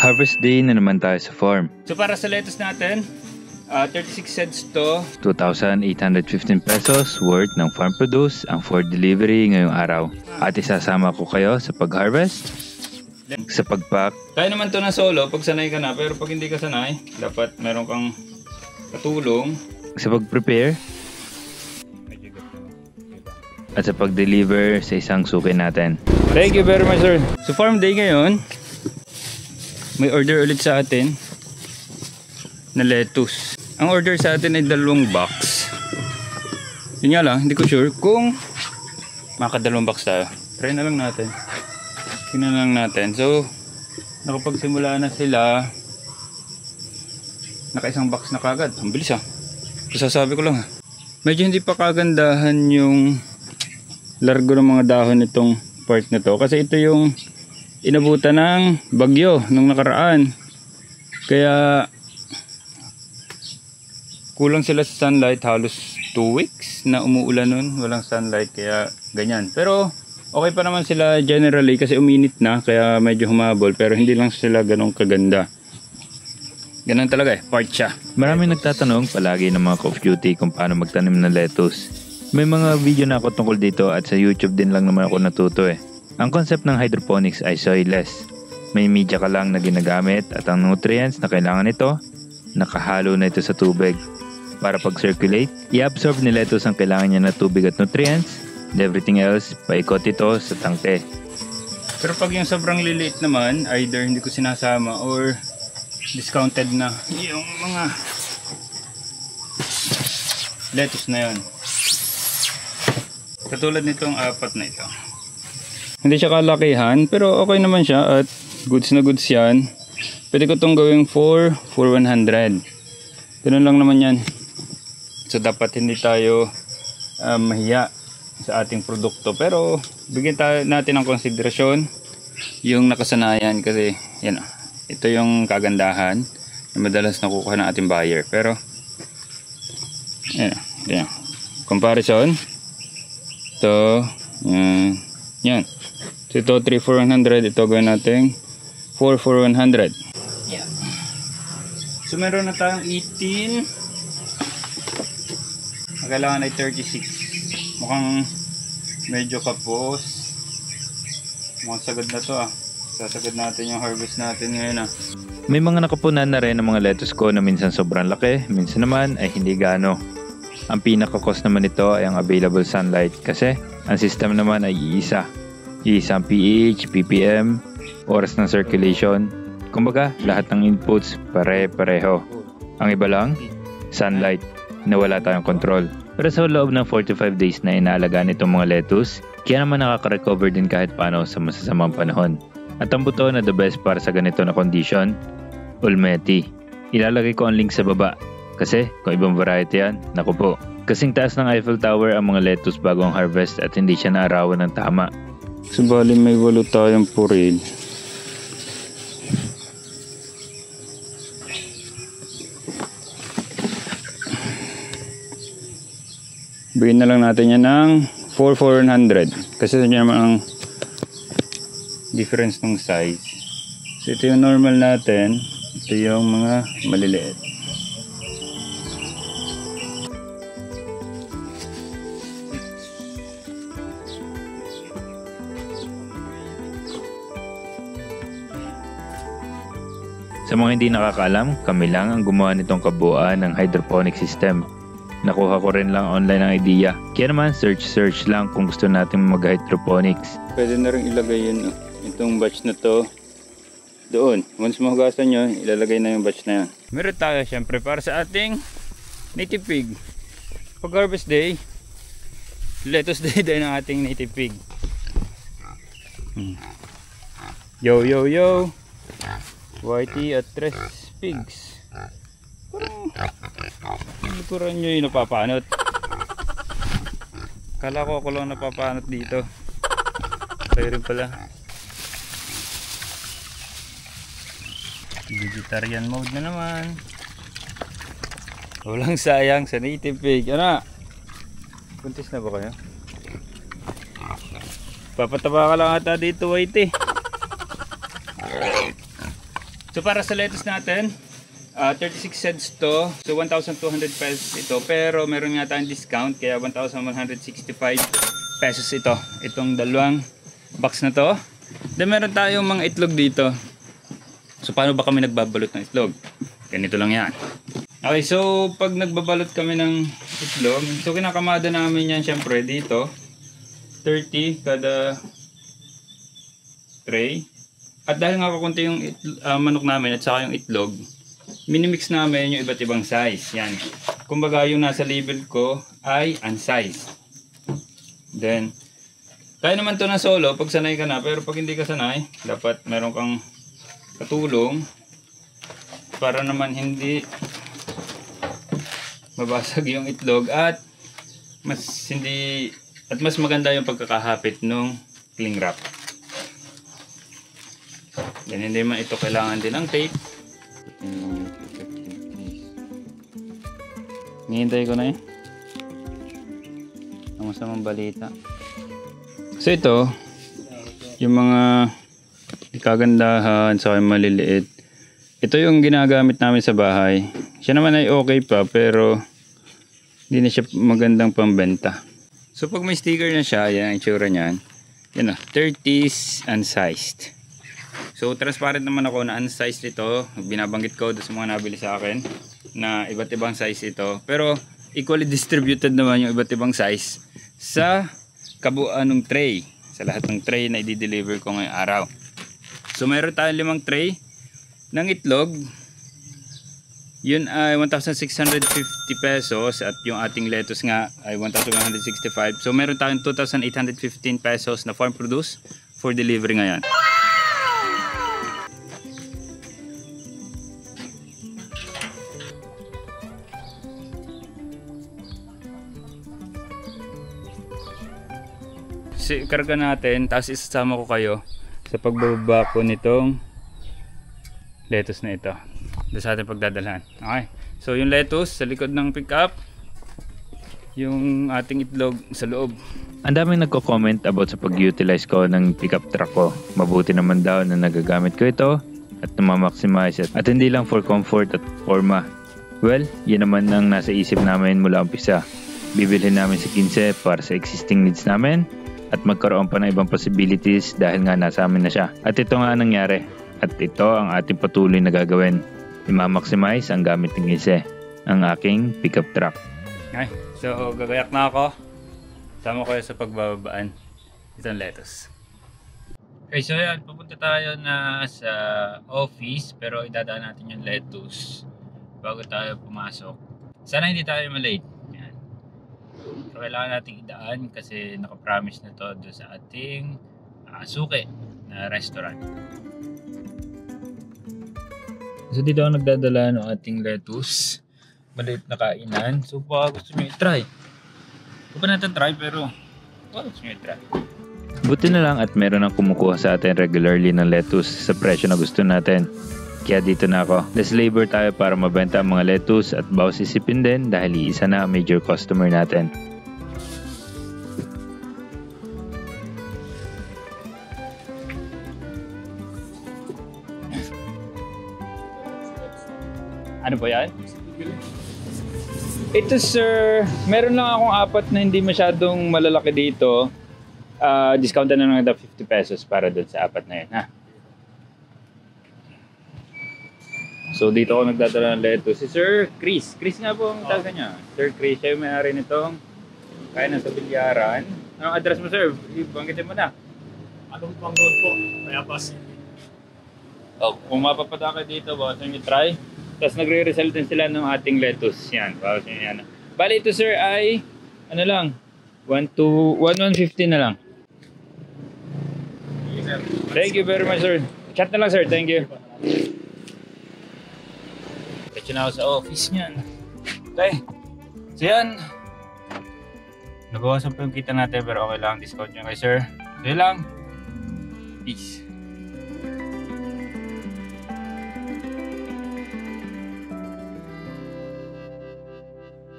Harvest day na naman tayo sa farm. So para sa lettuce natin, 36 cents to 2,815 pesos worth ng farm produce ang for delivery ngayong araw. At isasama ko kayo sa pag-harvest, sa pag-pack. Kaya naman to na solo pag sanay ka na, pero pag hindi ka sanay, dapat meron kang katulong. Sa pag-prepare, at sa pag-deliver sa isang suki natin. Thank you very much, sir. So farm day ngayon, may order ulit sa atin na lettuce. Ang order sa atin ay 2 box. Yun nga lang, hindi ko sure kung makaka-2 box tayo. Try na lang natin. Tingnan lang natin. So, nakapagsimula na sila. Naka-1 box na kagad. Ang bilis So, sasabi ko lang medyo hindi pa kagandahan yung largo ng mga dahon nitong part na to. Kasi ito yung inabutan ng bagyo nung nakaraan. Kaya kulang sila sa sunlight, halos 2 weeks na umuulan nun, walang sunlight, kaya ganyan. Pero okay pa naman sila generally kasi uminit na, kaya medyo humabol, pero hindi lang sila ganong kaganda. Ganun talaga part siya. Maraming nagtatanong palagi ng mga Call of Duty kung paano magtanim ng lettuce. May mga video na ako tungkol dito at sa YouTube din lang naman ako natuto Ang concept ng hydroponics ay soilless. May media ka lang na ginagamit at ang nutrients na kailangan nito, nakahalo na ito sa tubig. Para pag-circulate, i-absorb ni lettuce ang kailangan niya na tubig at nutrients, and everything else, paikot ito sa tangke. Pero pag yung sobrang liliit naman, either hindi ko sinasama or discounted na yung mga lettuce na yun. Katulad nitong 4 na ito. Hindi siya kalakihan, pero okay naman siya at goods na goods yan. Pwede ko itong gawing for 100. Ganun lang naman yan. So dapat hindi tayo mahiya sa ating produkto, pero bigyan natin ng konsiderasyon yung nakasanayan kasi yan, ito yung kagandahan na madalas nakukuha ng ating buyer. Pero yan, comparison ito, yan. So ito 3 for 100, ito gawin natin 4 for 100. Yeah. So meron na tayong 18. Ang kailangan ay 36. Mukhang medyo kapos. Mukhang sagad na to Sasagad natin yung harvest natin ngayon May mga nakapunan na rin ng mga lettuce ko na minsan sobrang laki, minsan naman ay hindi gaano. Ang pinaka-cost naman nito ay ang available sunlight kasi ang system naman ay iisa. Iisa ang pH, ppm, oras ng circulation. Kumbaga, lahat ng inputs pare-pareho. Ang iba lang, sunlight, na wala tayong control. Pero sa loob ng 45 days na inaalagaan itong mga lettuce, kaya naman nakaka-recover din kahit paano sa masasamang panahon. At ang buto na the best para sa ganito na condition, Ulmeti. Ilalagay ko ang link sa baba. Kasi kung ibang variety yan, naku po. Kasing taas ng Eiffel Tower ang mga lettuce bago ang harvest at hindi siya naarawan ng tama. Subali may 8 tayong puril. Bigyan na lang natin yan ng 4 for 100 kasi ito naman ang difference ng size. So ito yung normal natin, ito yung mga maliliit. Sa mga hindi nakakaalam, kami lang ang gumawa nitong kabuuan ng hydroponic system. Nakuha ko rin lang online ang idea. Kaya naman search lang kung gusto natin mag-hydroponics. Pwede na rin ilagay yun, itong batch na to doon. Once mahugasan nyo, ilalagay na yung batch na yan. Meron tayo syempre para sa ating native pig. Pag harvest day, lettuce day din ang ating native pig. Yo yo yo, Whitey at 3 pigs. Likuran nyo yung napapanot. Kala ko ako lang napapanot dito. Tayo rin pala. Vegetarian mode na naman. Walang sayang sa native pig. Ano? Buntis na ba kayo? Papataba ka lang ata dito, Whitey. So para sa lettuce natin, 36 cents to. So 1,200 pesos ito. Pero meron nga tayong discount kaya 1,165 pesos ito. Itong dalawang box na to. Then meron tayong mga itlog dito. So paano ba kami nagbabalot ng itlog? Ganito lang yan. Okay, so pag nagbabalot kami ng itlog, so kinakamada namin yan syempre dito. 30 kada tray. At dahil nga kakunti yung manok namin at saka yung itlog, minimix namin yung iba't ibang size. Yan. Kumbaga yung nasa label ko ay unsized. Then, kaya naman to na solo pag sanay ka na. Pero pag hindi ka sanay, dapat meron kang katulong para naman hindi mabasag yung itlog at mas maganda yung pagkakahapit ng cling wrap. Yan, hindi man ito kailangan din ng tape. Nihintay ko na eh. Ang masamang balita. So ito, yung mga kagandahan sa maliliit. Ito yung ginagamit namin sa bahay. Siya naman ay okay pa pero hindi na siya magandang pambenta. So pag may sticker na siya, yan ang itsura niyan. Yan o, 30s unsized. So transparent naman ako na unsized ito. Binabanggit ko doon sa mga nabili sa akin na iba't ibang size ito. Pero equally distributed naman yung iba't ibang size sa kabuuan ng tray. Sa lahat ng tray na i-deliver ko ngayong araw. So mayroon tayong 5 tray ng itlog. Yun ay 1,650 pesos at yung ating lettuce nga ay 1,165. So meron tayong 2,815 pesos na farm produce for delivery ngayon. Karga natin, tapos isasama ko kayo sa pagbababa ko nitong lettuce na ito doon sa ating pagdadalhan. Okay, so yung lettuce sa likod ng pickup, yung ating itlog sa loob. Ang daming nagko-comment about sa pag-utilize ko ng pickup truck ko. Mabuti naman daw na nagagamit ko ito at na-maximize it. At hindi lang for comfort at forma. Well, yun naman ang nasa isip namin mula umpisa. Bibilhin namin si 15 para sa existing needs namin at magkaroon pa ng ibang possibilities dahil nga nasa amin na siya. At ito nga nangyari. At ito ang ating patuloy na gagawin. I-maximize ang gamit ng Ise, ang aking pickup truck. Okay, so gagayak na ako. Sama ko sa pagbababaan itong lettuce. Okay, so yan, pupunta tayo na sa office pero idadaan natin yung lettuce bago tayo pumasok. Sana hindi tayo malate. Yan. So kailangan natin idaan kasi nakapromise na to doon sa ating suki na restaurant. So dito ako nagdadala ng ating lettuce. Maliit na kainan. So baka gusto nyo i-try. Hindi pa natin try pero baka gusto nyo i-try. Buti na lang at meron ang kumukuha sa atin regularly ng lettuce sa presyo na gusto natin. Kaya dito na ako. Less labor tayo para mabenta ang mga lettuce at bawas isipin din dahil iisa na ang major customer natin. Ano ba yan? Ito sir, meron lang akong 4 na hindi masyadong malalaki dito. Discount na lang ng 50 pesos para doon sa 4 na yan, ha? So dito ako nagdadala ng lettuce. Si Sir Chris. Chris nga po ang tawag niya. Sir Chris, siya yung may-ari nitong kainan sa Bilyaran. Anong address mo sir? Banggitin mo na. Anong pang road po? Kaya pas. Oh, kung mapapada ka dito, baka nyo try. Tapos nagre-resell din sila ng ating lettuce. Yan, baka nyo yan. Bali ito sir ay, ano lang, 1,150 na lang. Thank you very much sir. Chat na lang sir, thank you. Diretso na ako sa office niyan. Okay, so yan. Nabawasan pa yung kita natin pero okay lang, discount nyo kay sir. So yun lang. Peace.